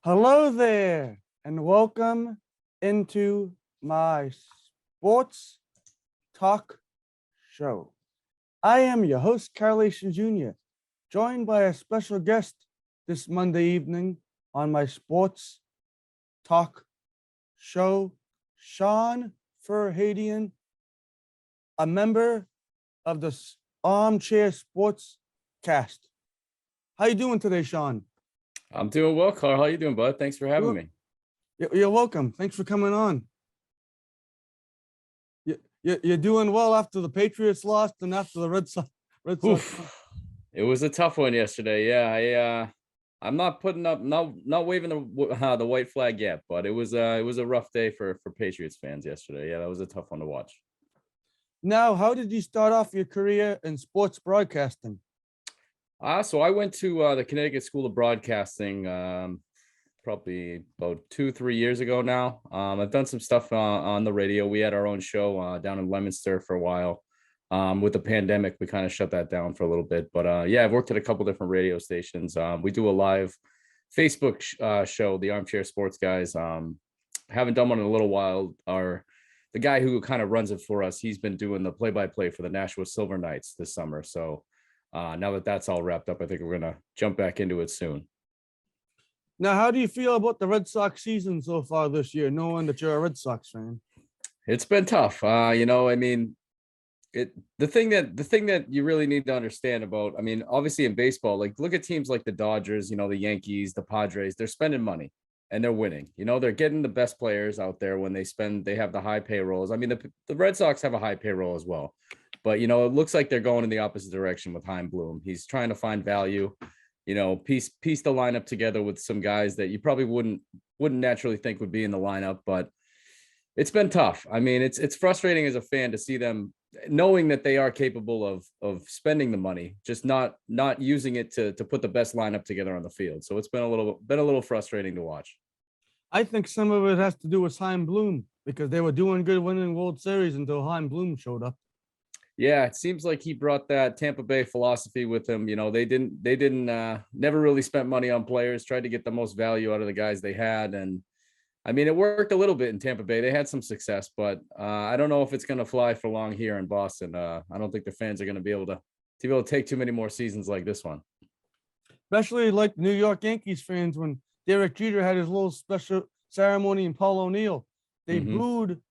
Hello there, and welcome into my sports talk show. I am your host, Carlation Jr., joined by a special guest this Monday evening on my sports talk show, Shawn Farhadian, a member of the Armchair Sports cast. How you doing today, Shawn? I'm doing well, Carl. How you doing, bud? Thanks for having me. You're welcome. Thanks for coming on. You're doing well after the Patriots lost and after the Red Sox. It was a tough one yesterday. Yeah, I'm not putting up, not waving the white flag yet, but it was a rough day for Patriots fans yesterday. Yeah, that was a tough one to watch. Now, how did you start off your career in sports broadcasting? So I went to the Connecticut School of Broadcasting probably about 2-3 years ago now. I've done some stuff on the radio. We had our own show down in Leominster for a while. With the pandemic, we kind of shut that down for a little bit. But yeah, I've worked at a couple different radio stations. We do a live Facebook show, the Armchair Sports Guys. Haven't done one in a little while. The guy who kind of runs it for us, he's been doing the play-by-play for the Nashua Silver Knights this summer. So now that that's all wrapped up, I think we're going to jump back into it soon. Now, how do you feel about the Red Sox season so far this year, knowing that you're a Red Sox fan? It's been tough. The thing that you really need to understand about, obviously in baseball, like look at teams like the Dodgers, the Yankees, the Padres, they're spending money and they're winning. They're getting the best players out there when they have the high payrolls. The Red Sox have a high payroll as well. But, it looks like they're going in the opposite direction with Chaim Bloom. He's trying to find value, piece the lineup together with some guys that you probably wouldn't naturally think would be in the lineup. But it's been tough. It's frustrating as a fan to see them knowing that they are capable of spending the money, just not using it to put the best lineup together on the field. So it's been a little frustrating to watch. I think some of it has to do with Chaim Bloom because they were doing good winning World Series until Chaim Bloom showed up. Yeah, it seems like he brought that Tampa Bay philosophy with him. They never really spent money on players, tried to get the most value out of the guys they had. And it worked a little bit in Tampa Bay. They had some success, but I don't know if it's going to fly for long here in Boston. I don't think the fans are going to be able to take too many more seasons like this one. Especially like New York Yankees fans when Derek Jeter had his little special ceremony in Paul O'Neill. They booed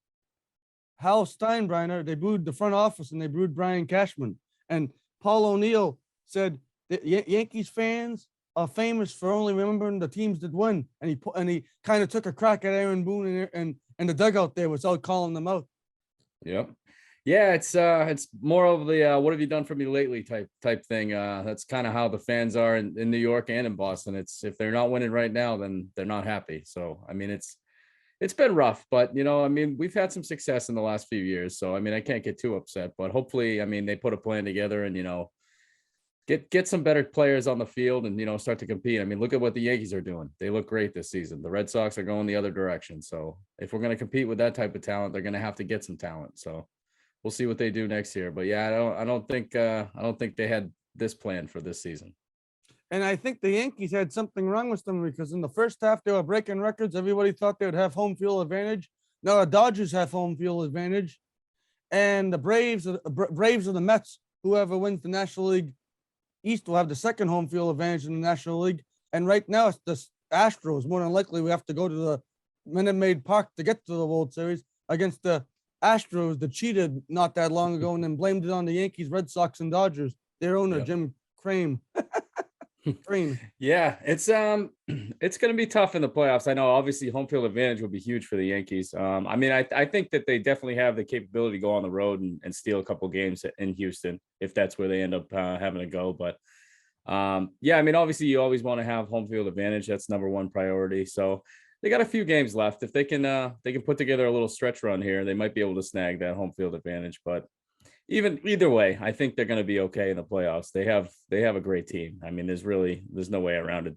Hal Steinbrenner, they booed the front office, and they booed Brian Cashman. And Paul O'Neill said that Yankees fans are famous for only remembering the teams that win. And he kind of took a crack at Aaron Boone and the dugout there without calling them out. Yep. Yeah, it's more of the what have you done for me lately type thing. That's kind of how the fans are in New York and in Boston. It's if they're not winning right now, then they're not happy. So it's been rough, but we've had some success in the last few years. So I can't get too upset, but hopefully, they put a plan together and get some better players on the field and start to compete. Look at what the Yankees are doing. They look great this season. The Red Sox are going the other direction. So if we're going to compete with that type of talent, they're going to have to get some talent. So we'll see what they do next year. But yeah, I don't think they had this plan for this season. And I think the Yankees had something wrong with them because in the first half, they were breaking records. Everybody thought they would have home field advantage. Now the Dodgers have home field advantage. And the Braves or the Mets, whoever wins the National League East will have the second home field advantage in the National League. And right now, it's the Astros. More than likely, we have to go to the Minute Maid Park to get to the World Series against the Astros that cheated not that long ago and then blamed it on the Yankees, Red Sox, and Dodgers. Their owner, Jim Crane. Yeah, it's going to be tough in the playoffs. I know obviously home field advantage would be huge for the Yankees. I think that they definitely have the capability to go on the road and steal a couple games in Houston if that's where they end up having to go. But obviously you always want to have home field advantage. That's number one priority. So they got a few games left. If they can put together a little stretch run here, they might be able to snag that home field advantage. But either way, I think they're going to be okay in the playoffs. They have a great team. There's no way around it.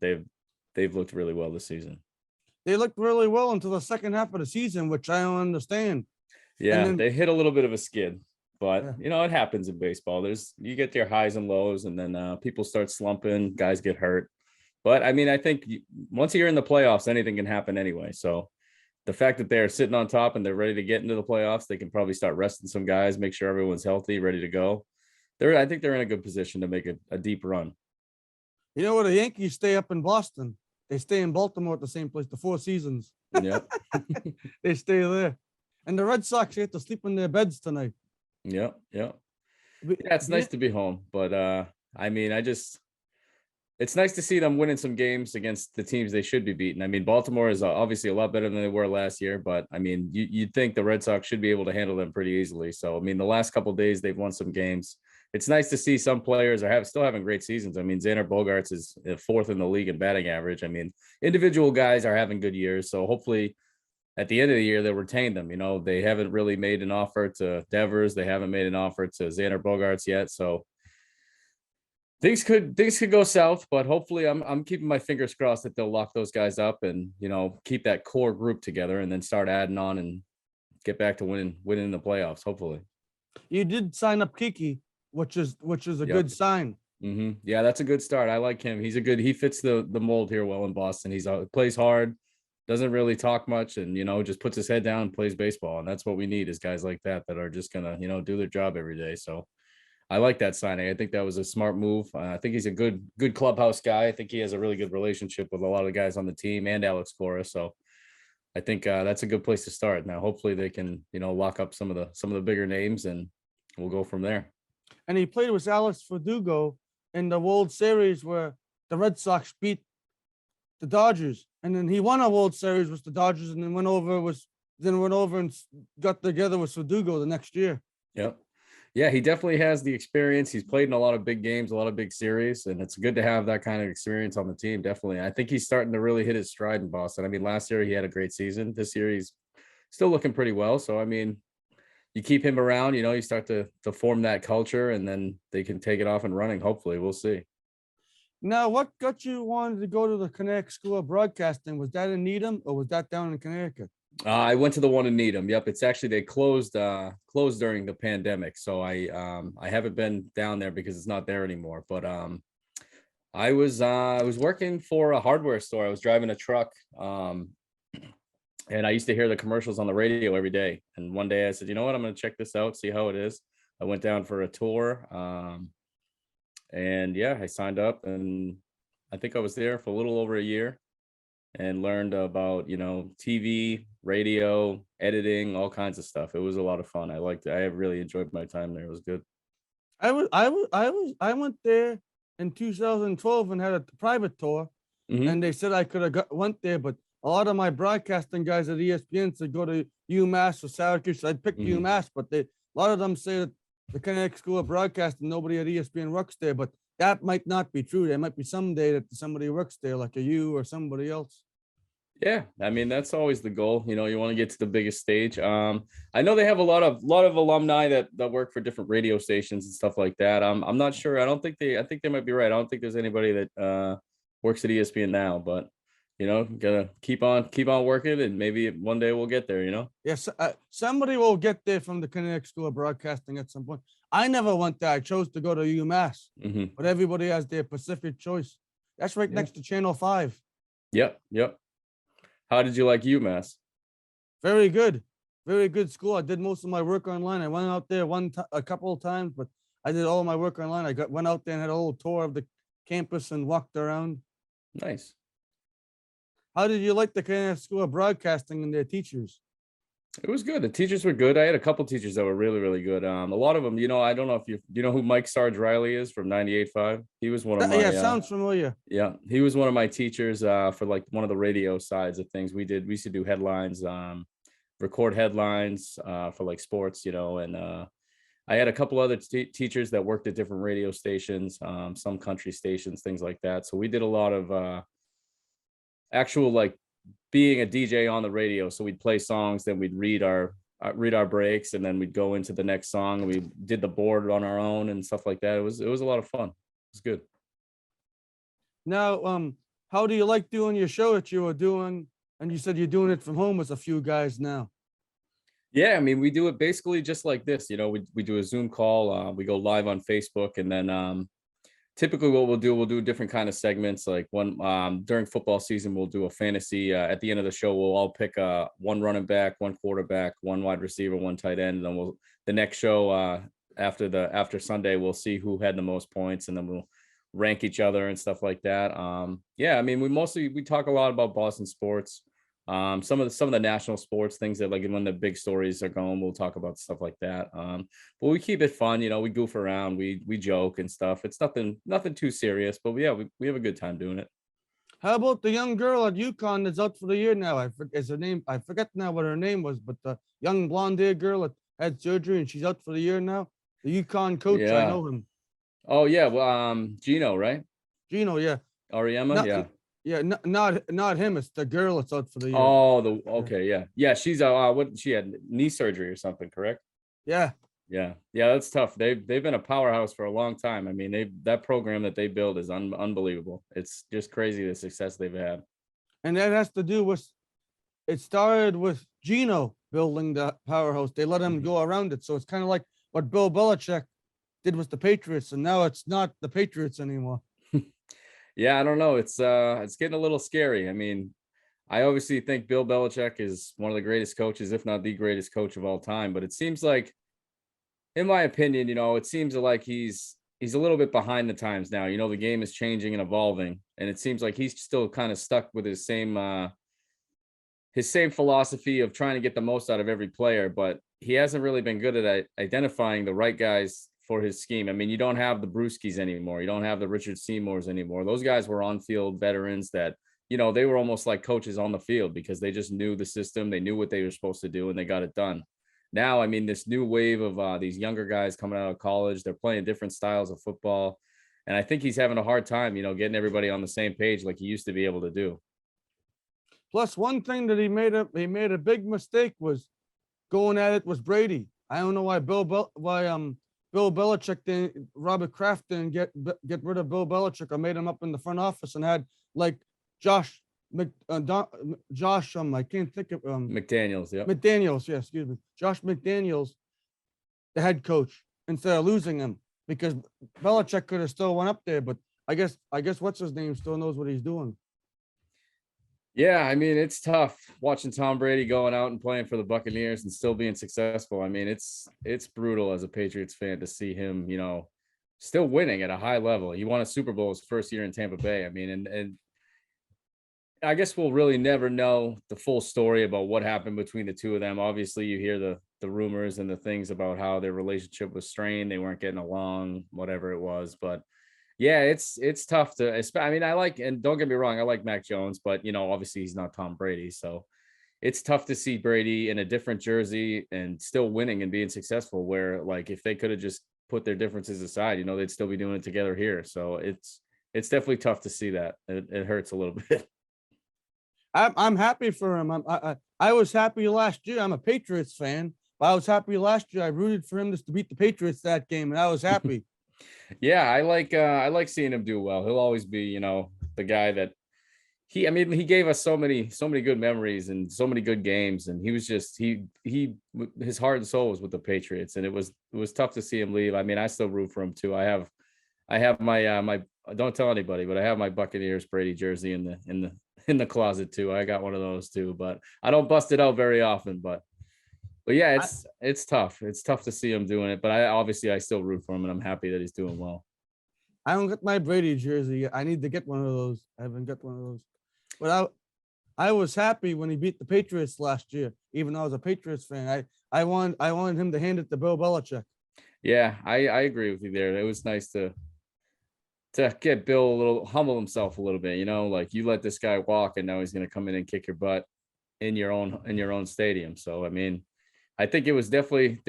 They've looked really well this season. They looked really well until the second half of the season, which I don't understand. Yeah, they hit a little bit of a skid, but it happens in baseball. You get your highs and lows, and then people start slumping, guys get hurt. But I mean, I think once you're in the playoffs, anything can happen anyway. So the fact that they're sitting on top and they're ready to get into the playoffs, they can probably start resting some guys, make sure everyone's healthy, ready to go. I think they're in a good position to make a deep run. You know what? The Yankees stay up in Boston. They stay in Baltimore at the same place, the Four Seasons. Yep. They stay there. And the Red Sox get to sleep in their beds tonight. Yep. Yep. But Yeah, it's nice to be home. But I mean, it's nice to see them winning some games against the teams they should be beating. I mean, Baltimore is obviously a lot better than they were last year, but I mean, you'd think the Red Sox should be able to handle them pretty easily. So, I mean, the last couple of days they've won some games. It's nice to see some players are still having great seasons. I mean, Xander Bogaerts is fourth in the league in batting average. I mean, individual guys are having good years. So hopefully at the end of the year, they'll retain them. You know, they haven't really made an offer to Devers. They haven't made an offer to Xander Bogaerts yet. So things could go south, but hopefully I'm keeping my fingers crossed that they'll lock those guys up and, you know, keep that core group together and then start adding on and get back to winning the playoffs, hopefully. you did sign up Kiki, which is a good sign. Yeah, that's a good start. I like him. He fits the mold here well in Boston. He's plays hard, doesn't really talk much, and, you know, just puts his head down and plays baseball. And that's what we need, is guys like that are just gonna, you know, do their job every day. So I like that signing. I think that was a smart move. I think he's a good clubhouse guy. I think he has a really good relationship with a lot of the guys on the team and Alex Cora. So I think that's a good place to start. Now, hopefully they can, you know, lock up some of the bigger names and we'll go from there. And he played with Alex Verdugo in the World Series where the Red Sox beat the Dodgers. And then he won a World Series with the Dodgers and then went over and got together with Verdugo the next year. Yep. Yeah, he definitely has the experience. He's played in a lot of big games, a lot of big series, and it's good to have that kind of experience on the team. Definitely. I think he's starting to really hit his stride in Boston. I mean, last year he had a great season. This year he's still looking pretty well. So, I mean, you keep him around, you know, you start to form that culture and then they can take it off and running. Hopefully, we'll see. Now, what got you wanted to go to the Connecticut School of Broadcasting? Was that in Needham or was that down in Connecticut? I went to the one in Needham. Yep, it's actually they closed during the pandemic, so I haven't been down there because it's not there anymore. But I was working for a hardware store. I was driving a truck, and I used to hear the commercials on the radio every day. And one day I said, you know what, I'm going to check this out, see how it is. I went down for a tour, and yeah, I signed up, and I think I was there for a little over a year. And learned about, you know, TV, radio, editing, all kinds of stuff. It was a lot of fun. I liked it. I really enjoyed my time there. It was good. I went there in 2012 and had a private tour, and they said I could have went there, but a lot of my broadcasting guys at ESPN said go to UMass or Syracuse. So I picked UMass, but a lot of them say that the Connecticut School of Broadcasting, nobody at ESPN works there, but that might not be true. There might be someday that somebody works there, like you or somebody else. Yeah, I mean, that's always the goal. You know, you want to get to the biggest stage. I know they have a lot of alumni that work for different radio stations and stuff like that. I'm not sure. I think they might be right. I don't think there's anybody that works at ESPN now, but you know, gotta keep on working, and maybe one day we'll get there, you know? Yes, somebody will get there from the Connecticut School of Broadcasting at some point. I never went there. I chose to go to UMass, but everybody has their Pacific choice. That's right next to Channel 5. Yep. How did you like UMass? Very good. Very good school. I did most of my work online. I went out there a couple of times, but I did all my work online. Went out there and had a little tour of the campus and walked around. Nice. How did you like the Connecticut School of Broadcasting and their teachers? It was good. The teachers were good. I had a couple teachers that were really, really good. A lot of them, you know, I don't know if you know who Mike Sarge Riley is from 98.5. He was one of my. Yeah, sounds familiar. Yeah, he was one of my teachers for like one of the radio sides of things. We used to do headlines, record headlines for like sports, you know, and I had a couple other teachers that worked at different radio stations, some country stations, things like that. So we did a lot of actual like being a DJ on the radio. So we'd play songs, then we'd read our breaks, and then we'd go into the next song. And we did the board on our own and stuff like that. It was a lot of fun. It was good. Now, how do you like doing your show that you were doing? And you said you're doing it from home with a few guys now. Yeah, I mean, we do it basically just like this. You know, we do a Zoom call. We go live on Facebook, and then typically what we'll do different kind of segments. Like one during football season, we'll do a fantasy. At the end of the show, we'll all pick one running back, one quarterback, one wide receiver, one tight end. And then the next show after Sunday, we'll see who had the most points, and then we'll rank each other and stuff like that. Yeah, I mean, we talk a lot about Boston sports. Some of the national sports things that, like, when the big stories are going, we'll talk about stuff like that. But we keep it fun, we goof around, we joke and stuff. It's nothing too serious, but yeah, we have a good time doing it. How about the young girl at UConn that's out for the year now? Is her name? I forget now what her name was, but the young blonde-haired girl that had surgery and she's out for the year now. The UConn coach, I Yeah. know him. Oh yeah, well, Gino, right? Gino, yeah. Ariema, Not, yeah. yeah, not him. It's the girl that's out for the year. Oh, okay, yeah. She's what she had knee surgery or something, correct? Yeah. Yeah, that's tough. They've been a powerhouse for a long time. I mean, that program that they build is unbelievable. It's just crazy the success they've had. And that has to do with, it started with Gino building the powerhouse. They let him go around it. So it's kind of like what Bill Belichick did with the Patriots, and now it's not the Patriots anymore. Yeah, I don't know. It's getting a little scary. I mean, I obviously think Bill Belichick is one of the greatest coaches, if not the greatest coach of all time. But it seems like, in my opinion, it seems like he's a little bit behind the times now. The game is changing and evolving, and it seems like he's still kind of stuck with his same philosophy of trying to get the most out of every player. But he hasn't really been good at identifying the right guys for his scheme. I mean, you don't have the Brewskis anymore. You don't have the Richard Seymours anymore. Those guys were on-field veterans that, they were almost like coaches on the field because they just knew the system. They knew what they were supposed to do, and they got it done. Now, I mean, this new wave of these younger guys coming out of college, they're playing different styles of football. And I think he's having a hard time, getting everybody on the same page like he used to be able to do. Plus, one thing that he made a big mistake was going at it was Brady. I don't know why Bill Belichick didn't, Robert Kraft didn't get rid of Bill Belichick or made him up in the front office and had like Josh I can't think of McDaniels, yeah. McDaniels, yeah, excuse me. Josh McDaniels, the head coach, instead of losing him, because Belichick could have still went up there, but I guess what's his name still knows what he's doing. Yeah, I mean, it's tough watching Tom Brady going out and playing for the Buccaneers and still being successful. I mean, it's brutal as a Patriots fan to see him, still winning at a high level. He won a Super Bowl his first year in Tampa Bay. I mean, and I guess we'll really never know the full story about what happened between the two of them. Obviously, you hear the rumors and the things about how their relationship was strained. They weren't getting along, whatever it was. But yeah, it's tough to, I mean, and don't get me wrong, I like Mac Jones, but obviously he's not Tom Brady. So it's tough to see Brady in a different jersey and still winning and being successful, where, like, if they could have just put their differences aside, they'd still be doing it together here. So it's definitely tough to see that. It hurts a little bit. I'm happy for him. I was happy last year. I'm a Patriots fan, but I was happy last year. I rooted for him just to beat the Patriots that game, and I was happy. Yeah, I like seeing him do well. He'll always be, the guy that he gave us so many good memories and so many good games. And he was just, his heart and soul was with the Patriots. And it was tough to see him leave. I mean, I still root for him too. I have my don't tell anybody, but I have my Buccaneers Brady jersey in the closet too. I got one of those too, but I don't bust it out very often. But yeah, it's tough. It's tough to see him doing it, but I still root for him, and I'm happy that he's doing well. I don't get my Brady jersey yet. I need to get one of those. I haven't got one of those. But I was happy when he beat the Patriots last year, even though I was a Patriots fan. I wanted him to hand it to Bill Belichick. Yeah, I agree with you there. It was nice to get Bill humble himself a little bit, like, you let this guy walk and now he's going to come in and kick your butt in your own stadium. So, I mean, I think it was definitely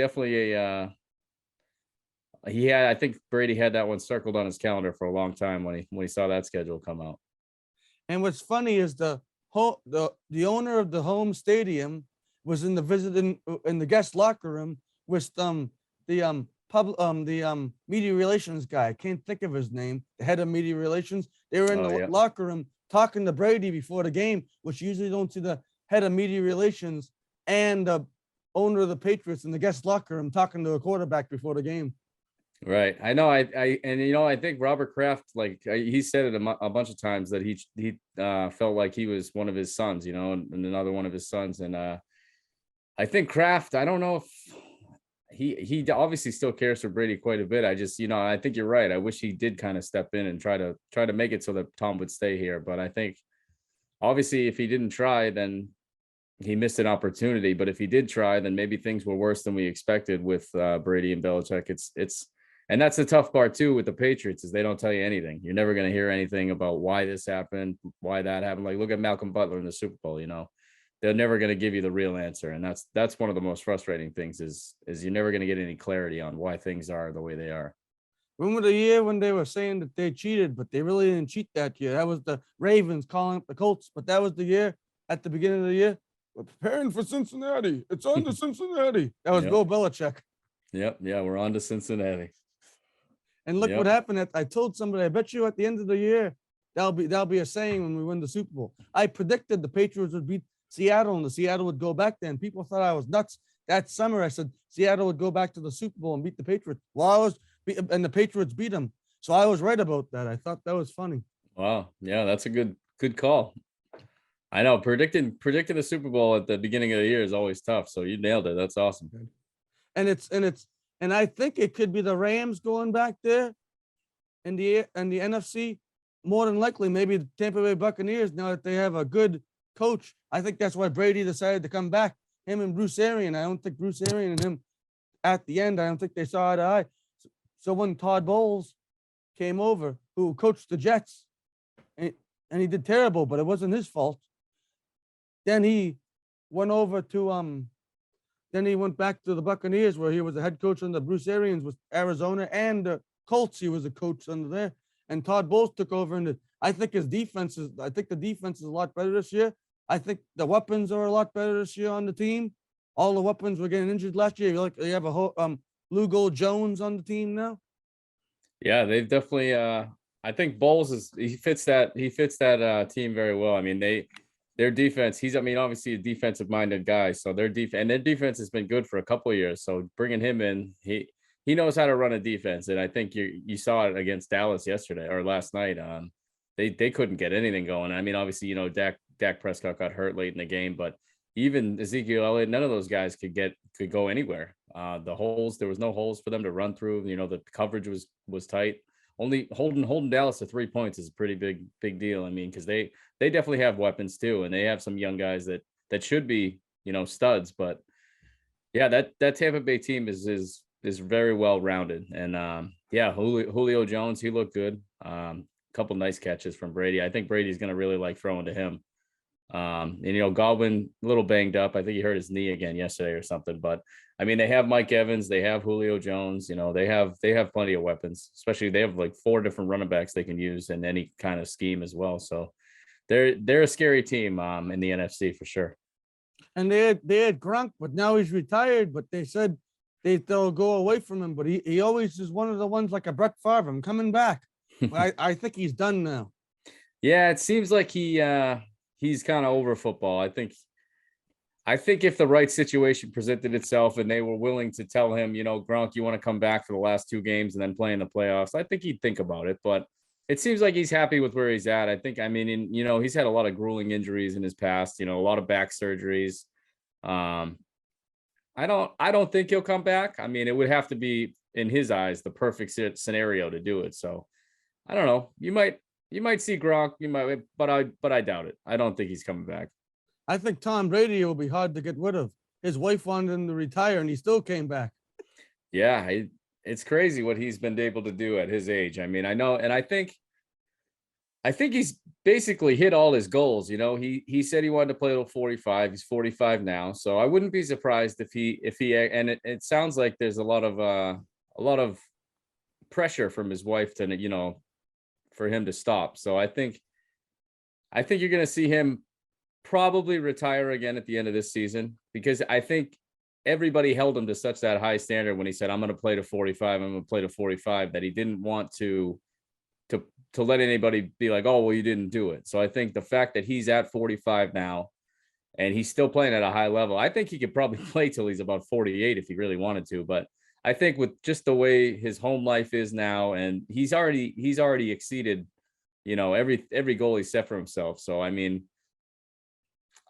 I think Brady had that one circled on his calendar for a long time when he saw that schedule come out. And what's funny is the owner of the home stadium was in the guest locker room with the media relations guy. I can't think of his name, the head of media relations. They were in the locker room talking to Brady before the game, which you usually don't see the head of media relations and the owner of the Patriots in the guest locker room talking to a quarterback before the game. Right. I know. And I think Robert Kraft, like he said it a bunch of times that he felt like he was one of his sons, and another one of his sons. And I think Kraft, I don't know if he obviously still cares for Brady quite a bit. I just, I think you're right. I wish he did kind of step in and try to make it so that Tom would stay here. But I think obviously if he didn't try, then he missed an opportunity. But if he did try, then maybe things were worse than we expected with Brady and Belichick. And that's the tough part too with the Patriots is they don't tell you anything. You're never going to hear anything about why this happened, why that happened. Like look at Malcolm Butler in the Super Bowl. They're never going to give you the real answer, and that's one of the most frustrating things is you're never going to get any clarity on why things are the way they are. Remember the year when they were saying that they cheated, but they really didn't cheat that year? That was the Ravens calling up the Colts, but that was the year at the beginning of the year. We're preparing for Cincinnati. It's on to Cincinnati. That was Yep. Bill Belichick. Yep. Yeah, we're on to Cincinnati. And look Yep. what happened. I told somebody, I bet you at the end of the year, that'll be a saying when we win the Super Bowl. I predicted the Patriots would beat Seattle and the Seattle would go back there. And people thought I was nuts. That summer, I said Seattle would go back to the Super Bowl and beat the Patriots. Well, and the Patriots beat them. So I was right about that. I thought that was funny. Wow. Yeah, that's a good call. I know predicting the Super Bowl at the beginning of the year is always tough. So you nailed it. That's awesome. And I think it could be the Rams going back there in the NFC. More than likely, maybe the Tampa Bay Buccaneers, now that they have a good coach. I think that's why Brady decided to come back. Him and Bruce Arian. I don't think Bruce Arian and him at the end, I don't think they saw eye to eye. So when Todd Bowles came over, who coached the Jets, and he did terrible, but it wasn't his fault. Then he went over to then he went back to the Buccaneers where he was the head coach under Bruce Arians with Arizona and the Colts. He was a coach under there. And Todd Bowles took over. And I think the defense is a lot better this year. I think the weapons are a lot better this year on the team. All the weapons were getting injured last year. You have a whole Lugo Jones on the team now. Yeah, they've definitely I think Bowles he fits that team very well. I mean, their defense, obviously a defensive minded guy. So their defense has been good for a couple of years. So bringing him in, he knows how to run a defense. And I think you saw it against Dallas yesterday or last night. They couldn't get anything going. I mean, obviously, Dak Prescott got hurt late in the game, but even Ezekiel Elliott, none of those guys could go anywhere. There was no holes for them to run through. The coverage was tight. Only holding Dallas to 3 points is a pretty big deal. I mean, because they definitely have weapons too, and they have some young guys that should be studs. But yeah, that Tampa Bay team is very well rounded, and yeah, Julio Jones, he looked good. Couple nice catches from Brady. I think Brady's going to really like throwing to him. And Godwin a little banged up. I think he hurt his knee again yesterday or something. But I mean, they have Mike Evans, they have Julio Jones. They have plenty of weapons. Especially they have like 4 different running backs they can use in any kind of scheme as well. So they're a scary team in the NFC for sure. And they had Gronk, but now he's retired. But they said they'll go away from him. But he always is one of the ones like a Brett Favre. I'm coming back. But I think he's done now. Yeah, it seems like he's kind of over football. I think if the right situation presented itself and they were willing to tell him, Gronk, you want to come back for the last 2 games and then play in the playoffs, I think he'd think about it. But it seems like he's happy with where he's at. He's had a lot of grueling injuries in his past, a lot of back surgeries. I don't think he'll come back. I mean, it would have to be, in his eyes, the perfect scenario to do it. So I don't know. You might see Gronk, but I doubt it. I don't think he's coming back. I think Tom Brady will be hard to get rid of. His wife wanted him to retire, and he still came back. Yeah, it's crazy what he's been able to do at his age. I mean, I know, and I think he's basically hit all his goals. He said he wanted to play till 45. He's 45 now, so I wouldn't be surprised if he and it sounds like there's a lot of pressure from his wife to for him to stop. So I think you're going to see him probably retire again at the end of this season, because I think everybody held him to such that high standard when he said, I'm going to play to 45. I'm going to play to 45, that he didn't want to let anybody be like, oh, well, you didn't do it. So I think the fact that he's at 45 now and he's still playing at a high level, I think he could probably play till he's about 48 if he really wanted to. But I think with just the way his home life is now, and he's already exceeded, every goal he set for himself. So I mean,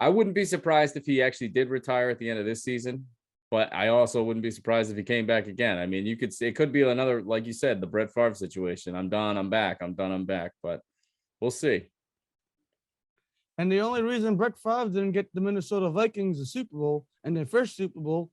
I wouldn't be surprised if he actually did retire at the end of this season, but I also wouldn't be surprised if he came back again. I mean, you could it could be another, like you said, the Brett Favre situation. I'm done, I'm back, I'm done, I'm back. But we'll see. And the only reason Brett Favre didn't get the Minnesota Vikings a Super Bowl and their first Super Bowl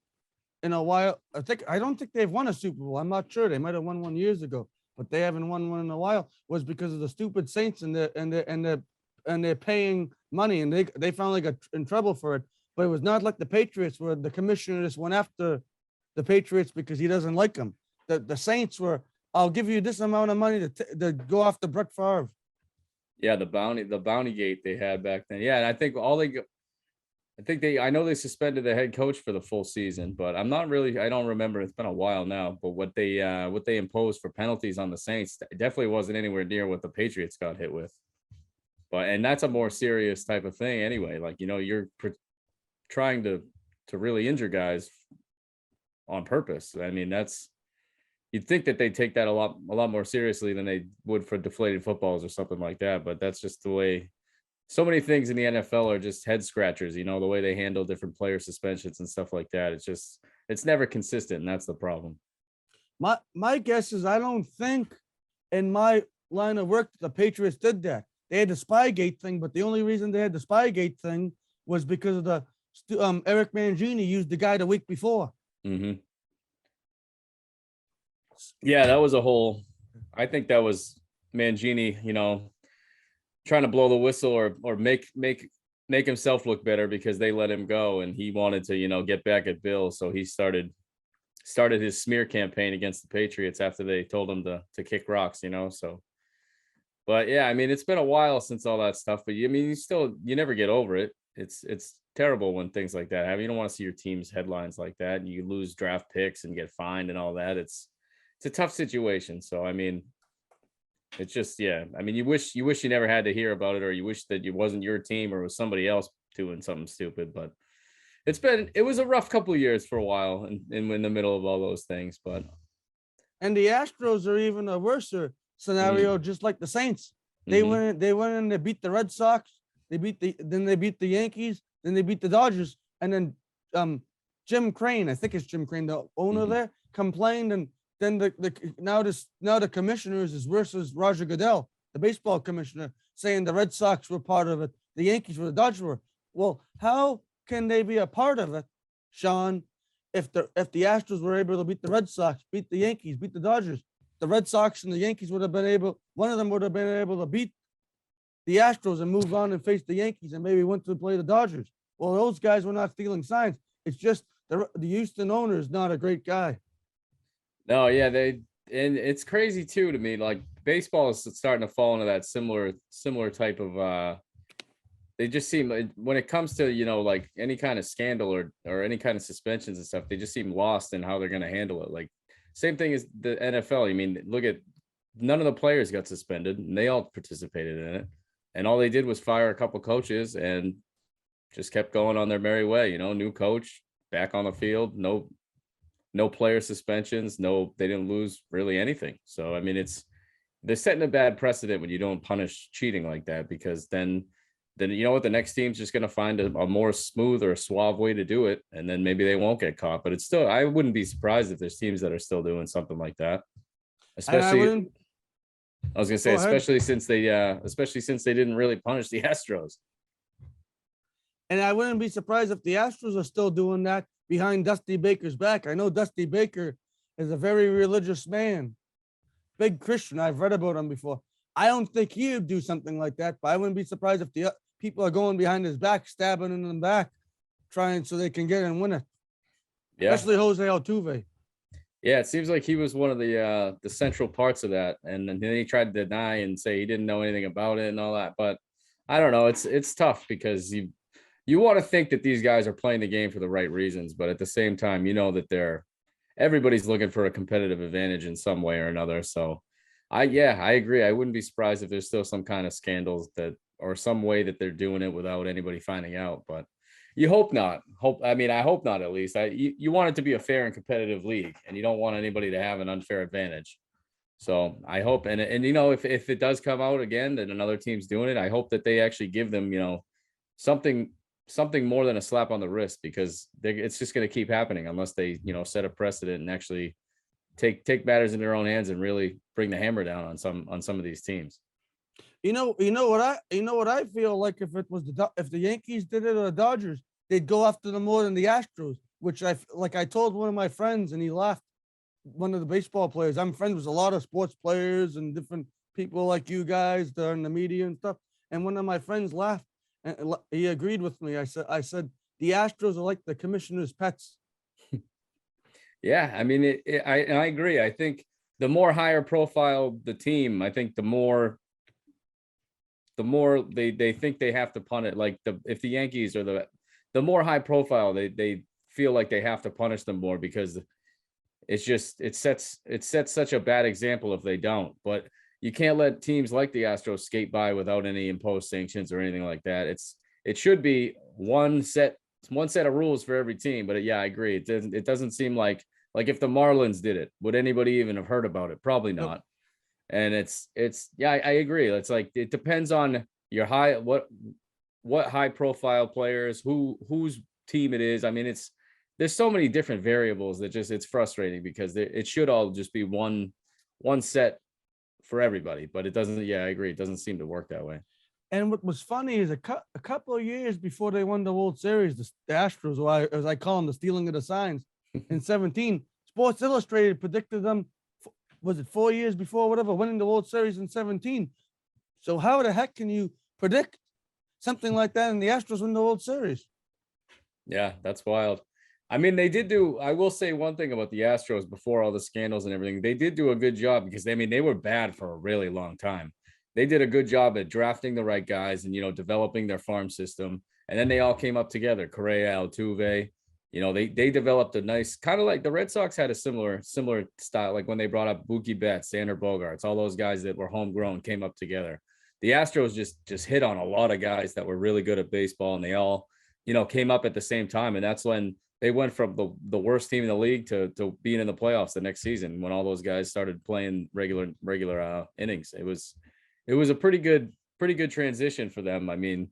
in a while, I don't think they've won a Super Bowl. I'm not sure. They might have won one years ago, but they haven't won one in a while. Was because of the stupid Saints and they're paying money, and they finally got in trouble for it. But it was not like the Patriots, where the commissioner just went after the Patriots because he doesn't like them. The Saints were, I'll give you this amount of money to go after Brett Favre. Yeah, the bounty gate they had back then. Yeah, and I know they suspended the head coach for the full season, but I don't remember. It's been a while now, but what they imposed for penalties on the Saints definitely wasn't anywhere near what the Patriots got hit with. But and that's a more serious type of thing anyway. Like, you're trying to really injure guys on purpose. I mean, you'd think that they take that a lot more seriously than they would for deflated footballs or something like that. But that's just the way. So many things in the NFL are just head scratchers, the way they handle different player suspensions and stuff like that. It's never consistent, and that's the problem. My guess is, I don't think in my line of work the Patriots did that. They had the Spygate thing, but the only reason they had the Spygate thing was because of the Eric Mangini used the guy the week before. Mm-hmm. Yeah, that was I think that was Mangini, trying to blow the whistle or make himself look better because they let him go, and he wanted to, get back at Bill. So he started his smear campaign against the Patriots after they told him to kick rocks, so. But yeah, I mean, it's been a while since all that stuff, but you never get over it. It's terrible when things like that happen. You don't want to see your team's headlines like that, and you lose draft picks and get fined and all that. It's a tough situation. So, I mean, it's just, yeah. I mean, you wish you never had to hear about it, or you wish that it wasn't your team or it was somebody else doing something stupid. But it was a rough couple of years for a while in the middle of all those things. And the Astros are even a worse scenario, just like the Saints. They went in, they beat the Red Sox, they beat the Yankees, then they beat the Dodgers, and then Jim Crane, I think it's Jim Crane, the owner there, complained, and then now the commissioners is worse as Roger Goodell, the baseball commissioner, saying the Red Sox were part of it, the Yankees were, the Dodgers were. Well, how can they be a part of it, Shawn, if the Astros were able to beat the Red Sox, beat the Yankees, beat the Dodgers? The Red Sox and the Yankees would have been able, one of them would have been able to beat the Astros and move on and face the Yankees and maybe went to play the Dodgers. Well, those guys were not stealing signs. It's just the Houston owner is not a great guy. No, yeah, and it's crazy too to me. Like, baseball is starting to fall into that similar type of. They just seem like, when it comes to like any kind of scandal or any kind of suspensions and stuff, they just seem lost in how they're going to handle it. Like, same thing as the NFL. I mean, look at, none of the players got suspended, and they all participated in it, and all they did was fire a couple coaches and just kept going on their merry way. New coach, back on the field, no player suspensions, they didn't lose really anything. So, I mean, they're setting a bad precedent when you don't punish cheating like that, because then you know what, the next team's just going to find a more smooth or suave way to do it, and then maybe they won't get caught. But it's still, I wouldn't be surprised if there's teams that are still doing something like that, especially. I was going to say, especially since they didn't really punish the Astros. And I wouldn't be surprised if the Astros are still doing that behind Dusty Baker's back. I know Dusty Baker is a very religious man, big Christian. I've read about him before. I don't think he would do something like that, but I wouldn't be surprised if the people are going behind his back, stabbing him in the back, trying so they can get and win it. Yeah. Especially Jose Altuve. Yeah, it seems like he was one of the central parts of that, and then he tried to deny and say he didn't know anything about it and all that. But I don't know. It's tough, because you want to think that these guys are playing the game for the right reasons, but at the same time, that everybody's looking for a competitive advantage in some way or another. So I agree. I wouldn't be surprised if there's still some kind of scandals or some way that they're doing it without anybody finding out. But You hope not. I hope not, at least. You want it to be a fair and competitive league, and you don't want anybody to have an unfair advantage. So I hope, and if it does come out again that another team's doing it, I hope that they actually give them, something more than a slap on the wrist, because it's just going to keep happening unless they, set a precedent and actually take matters in their own hands and really bring the hammer down on some of these teams. You know what I feel like, if it was if the Yankees did it or the Dodgers, they'd go after them more than the Astros, which I told one of my friends and he laughed. One of the baseball players. I'm friends with a lot of sports players and different people like you guys that are in the media and stuff. And one of my friends laughed and he agreed with me. I said the Astros are like the commissioner's pets. Yeah, I mean, I agree. I think the more higher profile the team, I think the more they think they have to punt it. Like if the Yankees are the more high profile, they feel like they have to punish them more, because it sets such a bad example if they don't. But you can't let teams like the Astros skate by without any imposed sanctions or anything like that. It should be one set of rules for every team. But yeah, I agree. It doesn't seem like if the Marlins did it, would anybody even have heard about it? Probably not. Nope. And it's yeah, I agree. It's like, it depends on your what high profile players, whose team it is. I mean, there's so many different variables that it's frustrating, because it should all just be one set for everybody, but it doesn't. Yeah, I agree. It doesn't seem to work that way. And what was funny is a couple of years before they won the World Series, the Astros, or as I call them, the stealing of the signs, in 17, Sports Illustrated predicted them, was it 4 years before, whatever, winning the World Series in 17. So how the heck can you predict something like that and the Astros win the World Series? Yeah, that's wild. I mean, I will say one thing about the Astros before all the scandals and everything. They did do a good job, because they were bad for a really long time. They did a good job at drafting the right guys and, developing their farm system. And then they all came up together. Correa, Altuve, they developed a nice, kind of like the Red Sox had a similar style. Like when they brought up Mookie Betts, Xander Bogaerts, all those guys that were homegrown came up together. The Astros just hit on a lot of guys that were really good at baseball, and they all, came up at the same time. And that's when they went from the worst team in the league to being in the playoffs the next season, when all those guys started playing regular innings. It was a pretty good transition for them. I mean,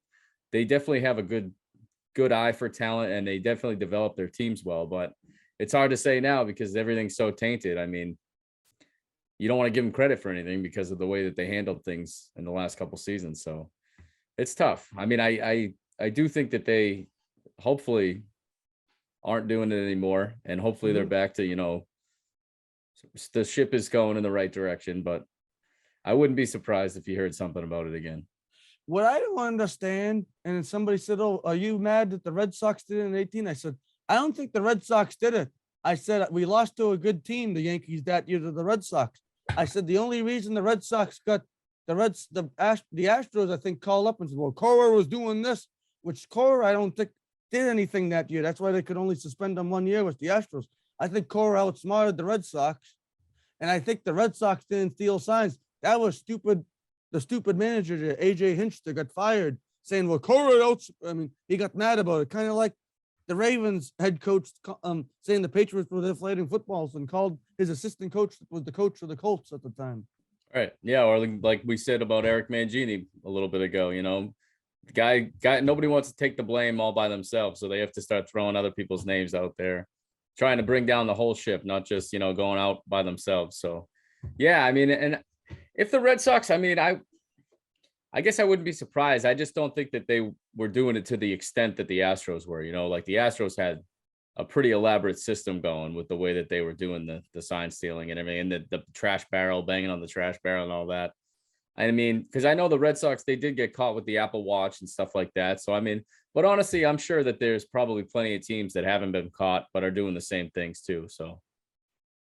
they definitely have a good eye for talent, and they definitely develop their teams well, but it's hard to say now because everything's so tainted. I mean, you don't want to give them credit for anything because of the way that they handled things in the last couple seasons. So it's tough. I mean, I do think that they hopefully aren't doing it anymore, and hopefully they're back to, the ship is going in the right direction, but I wouldn't be surprised if you heard something about it again. What I don't understand, and somebody said, "Oh, are you mad that the Red Sox did it in 18?" I said, "I don't think the Red Sox did it." I said, "We lost to a good team, the Yankees, that year to the Red Sox." I said, "The only reason the Red Sox got the Astros, I think, called up and said, well, Cora was doing this," which Cora, I don't think did anything that year. That's why they could only suspend him 1 year with the Astros. I think Cora outsmarted the Red Sox, and I think the Red Sox didn't steal signs. That was stupid. The stupid manager, AJ Hinch, that got fired, saying, "Well, Cora he got mad about it." Kind of like the Ravens head coach saying the Patriots were deflating footballs, and called his assistant coach, that was the coach of the Colts at the time. All right. Yeah. Or like we said about Eric Mangini a little bit ago, guy, nobody wants to take the blame all by themselves. So they have to start throwing other people's names out there, trying to bring down the whole ship, not just, going out by themselves. So, yeah, I mean, and if the Red Sox, I mean, I guess I wouldn't be surprised. I just don't think that they were doing it to the extent that the Astros were, like the Astros had a pretty elaborate system going with the way that they were doing the sign stealing and everything, and the trash barrel, banging on the trash barrel and all that. I mean, because I know the Red Sox, they did get caught with the Apple Watch and stuff like that. So, I mean, but honestly, I'm sure that there's probably plenty of teams that haven't been caught, but are doing the same things too. So,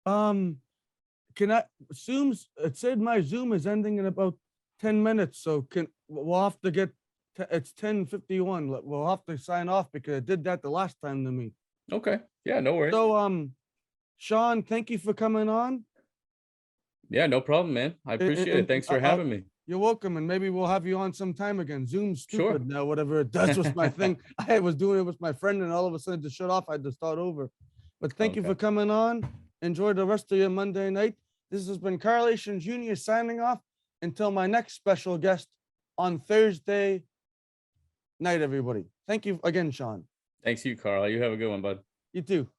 can I Zoom's? It said my Zoom is ending in about 10 minutes. So we'll have to get, it's 10:51. We'll have to sign off because I did that the last time to me. Okay. Yeah, no worries. So, Shawn, thank you for coming on. Yeah, no problem, man. I appreciate it. Thanks for having me. You're welcome, and maybe we'll have you on sometime again. Zoom's Sure. stupid now, whatever it does was my thing. I was doing it with my friend, and all of a sudden to shut off, I had to start over. But thank you for Okay. coming on. Enjoy the rest of your Monday night. This has been Carlation Jr. signing off until my next special guest on Thursday night, everybody. Thank you again, Shawn. Thanks you, Carl. You have a good one, bud. You too.